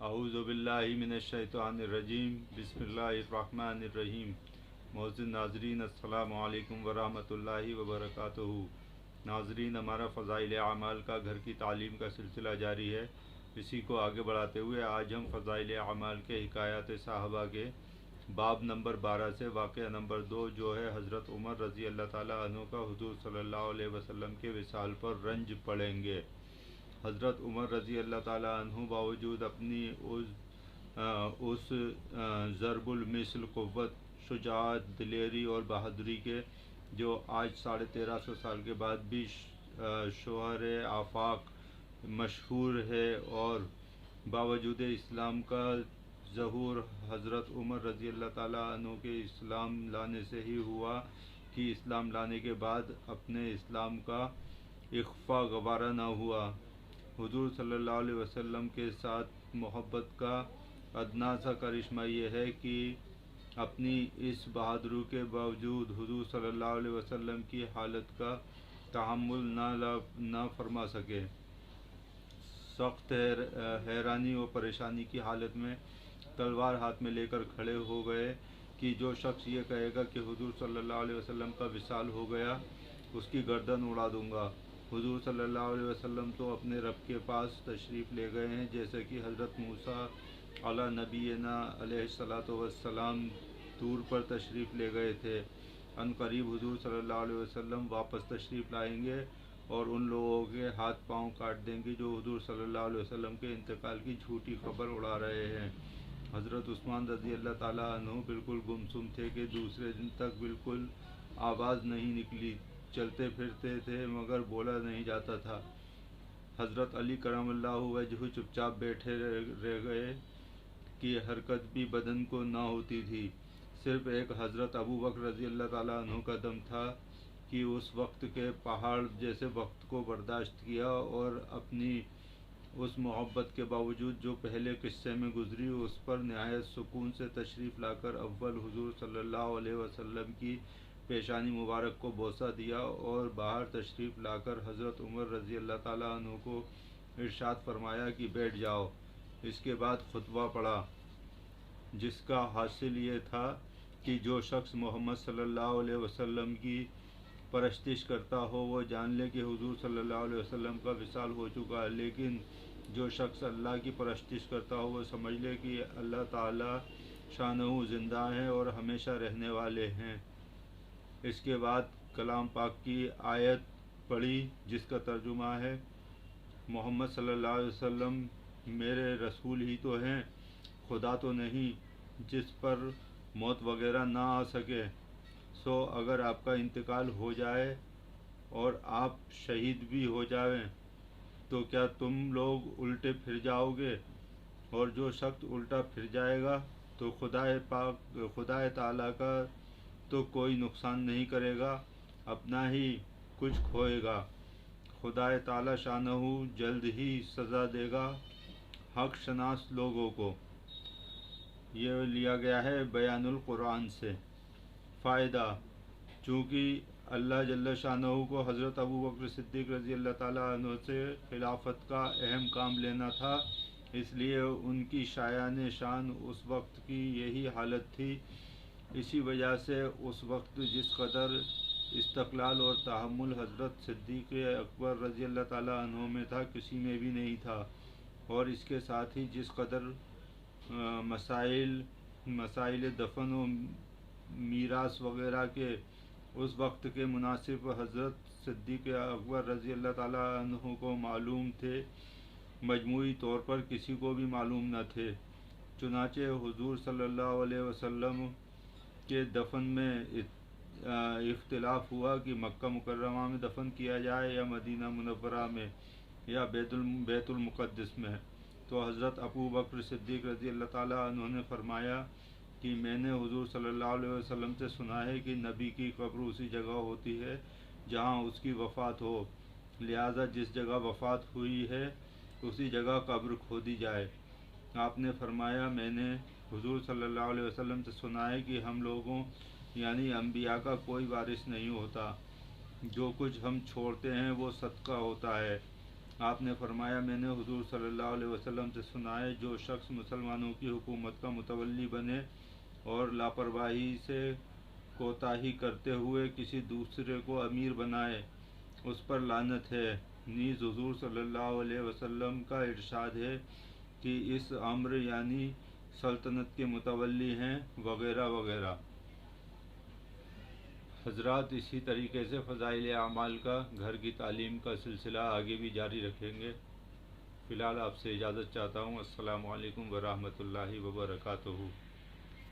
اعوذ باللہ من الشیطان الرجیم بسم اللہ الرحمن الرحیم معزز ناظرین السلام علیکم ورحمۃ اللہ وبرکاتہ۔ ناظرین، ہمارا فضائل اعمال کا گھر کی تعلیم کا سلسلہ جاری ہے۔ اسی کو آگے بڑھاتے ہوئے آج ہم فضائل اعمال کے حکایات صحابہ کے باب نمبر 12 سے واقعہ نمبر 2 جو ہے حضرت عمر رضی اللہ تعالیٰ عنہ کا حضور صلی اللہ علیہ وسلم کے وصال پر رنج پڑیں گے۔ حضرت عمر رضی اللہ تعالیٰ عنہ باوجود اپنی اس ضرب المثل قوت، شجاعت، دلیری اور بہادری کے جو آج 1350 سال کے بعد بھی شہر آفاق مشہور ہے، اور باوجود اسلام کا ظہور حضرت عمر رضی اللہ تعالیٰ عنہ کے اسلام لانے سے ہی ہوا کہ اسلام لانے کے بعد اپنے اسلام کا اخفا گوارا نہ ہوا۔ حضور صلی اللہ علیہ وسلم کے ساتھ محبت کا ادنا سا کرشمہ یہ ہے کہ اپنی اس بہادری کے باوجود حضور صلی اللہ علیہ وسلم کی حالت کا تحمل نہ فرما سکے۔ سخت حیرانی و پریشانی کی حالت میں تلوار ہاتھ میں لے کر کھڑے ہو گئے کہ جو شخص یہ کہے گا کہ حضور صلی اللہ علیہ وسلم کا وصال ہو گیا، اس کی گردن اڑا دوں گا۔ حضور صلی اللہ علیہ وسلم تو اپنے رب کے پاس تشریف لے گئے ہیں، جیسے کہ حضرت موسیٰ علی نبینا علیہ الصلاۃ والسلام طور پر تشریف لے گئے تھے۔ ان قریب حضور صلی اللہ علیہ وسلم واپس تشریف لائیں گے اور ان لوگوں کے ہاتھ پاؤں کاٹ دیں گے جو حضور صلی اللہ علیہ وسلم کے انتقال کی جھوٹی خبر اڑا رہے ہیں۔ حضرت عثمان رضی اللہ تعالیٰ عنہ بالکل گمسم تھے کہ دوسرے دن تک بالکل آواز نہیں نکلی، چلتے پھرتے تھے مگر بولا نہیں جاتا تھا۔ حضرت علی کرم اللہ وجہہ چپ چاپ بیٹھے رہ گئے کہ حرکت بھی بدن کو نہ ہوتی تھی۔ صرف ایک حضرت ابو بکر رضی اللہ تعالیٰ عنہ کا دم تھا کہ اس وقت کے پہاڑ جیسے وقت کو برداشت کیا اور اپنی اس محبت کے باوجود جو پہلے قصے میں گزری اس پر نہایت سکون سے تشریف لا کر اول حضور صلی اللہ علیہ وسلم کی پیشانی مبارک کو بوسہ دیا اور باہر تشریف لا کر حضرت عمر رضی اللہ تعالیٰ عنہ کو ارشاد فرمایا کہ بیٹھ جاؤ۔ اس کے بعد خطبہ پڑھا، جس کا حاصل یہ تھا کہ جو شخص محمد صلی اللہ علیہ وسلم کی پرستش کرتا ہو وہ جان لے کہ حضور صلی اللہ علیہ وسلم کا وصال ہو چکا ہے، لیکن جو شخص اللہ کی پرستش کرتا ہو وہ سمجھ لے کہ اللہ تعالیٰ شانہ زندہ ہیں اور ہمیشہ رہنے والے ہیں۔ اس کے بعد کلام پاک کی آیت پڑھی جس کا ترجمہ ہے، محمد صلی اللہ علیہ وسلم میرے رسول ہی تو ہیں، خدا تو نہیں جس پر موت وغیرہ نہ آ سکے۔ سو اگر آپ کا انتقال ہو جائے اور آپ شہید بھی ہو جائیں تو کیا تم لوگ الٹے پھر جاؤ گے؟ اور جو شخص الٹا پھر جائے گا تو خدا تعالیٰ کا تو کوئی نقصان نہیں کرے گا، اپنا ہی کچھ کھوئے گا۔ خدا تعالیٰ شانہ جلد ہی سزا دے گا حق شناس لوگوں کو۔ یہ لیا گیا ہے بیان القرآن سے۔ فائدہ: چونکہ اللہ جل شانہ کو حضرت ابو بکر صدیق رضی اللہ تعالیٰ عنہ سے خلافت کا اہم کام لینا تھا، اس لیے ان کی شایان شان اس وقت کی یہی حالت تھی۔ اسی وجہ سے اس وقت جس قدر استقلال اور تحمل حضرت صدیق اکبر رضی اللہ تعالیٰ عنہ میں تھا کسی میں بھی نہیں تھا، اور اس کے ساتھ ہی جس قدر مسائل دفن و میراث وغیرہ کے اس وقت کے مناسب حضرت صدیق اکبر رضی اللہ تعالیٰ عنہ کو معلوم تھے، مجموعی طور پر کسی کو بھی معلوم نہ تھے۔ چنانچہ حضور صلی اللہ علیہ وسلم کے دفن میں اختلاف ہوا کہ مکہ مکرمہ میں دفن کیا جائے یا مدینہ منورہ میں یا بیت المقدس میں۔ تو حضرت ابو بکر صدیق رضی اللہ تعالیٰ عنہ نے فرمایا کہ میں نے حضور صلی اللہ علیہ وسلم سے سنا ہے کہ نبی کی قبر اسی جگہ ہوتی ہے جہاں اس کی وفات ہو، لہذا جس جگہ وفات ہوئی ہے اسی جگہ قبر کھودی جائے۔ آپ نے فرمایا میں نے حضور صلی اللہ علیہ وسلم سے سنا ہے کہ ہم لوگوں یعنی انبیاء کا کوئی وارث نہیں ہوتا، جو کچھ ہم چھوڑتے ہیں وہ صدقہ ہوتا ہے، آپ نے فرمایا میں نے حضور صلی اللہ علیہ وسلم سے سنا ہے جو شخص مسلمانوں کی حکومت کا متولی بنے اور لاپرواہی سے کوتاہی کرتے ہوئے کسی دوسرے کو امیر بنائے اس پر لعنت ہے۔ نیز حضور صلی اللہ علیہ وسلم کا ارشاد ہے کہ اس امر یعنی سلطنت کے متولی ہیں وغیرہ وغیرہ۔ حضرات اسی طریقے سے فضائل اعمال کا گھر کی تعلیم کا سلسلہ آگے بھی جاری رکھیں گے۔ فی الحال آپ سے اجازت چاہتا ہوں۔ السلام علیکم ورحمۃ اللہ وبرکاتہ۔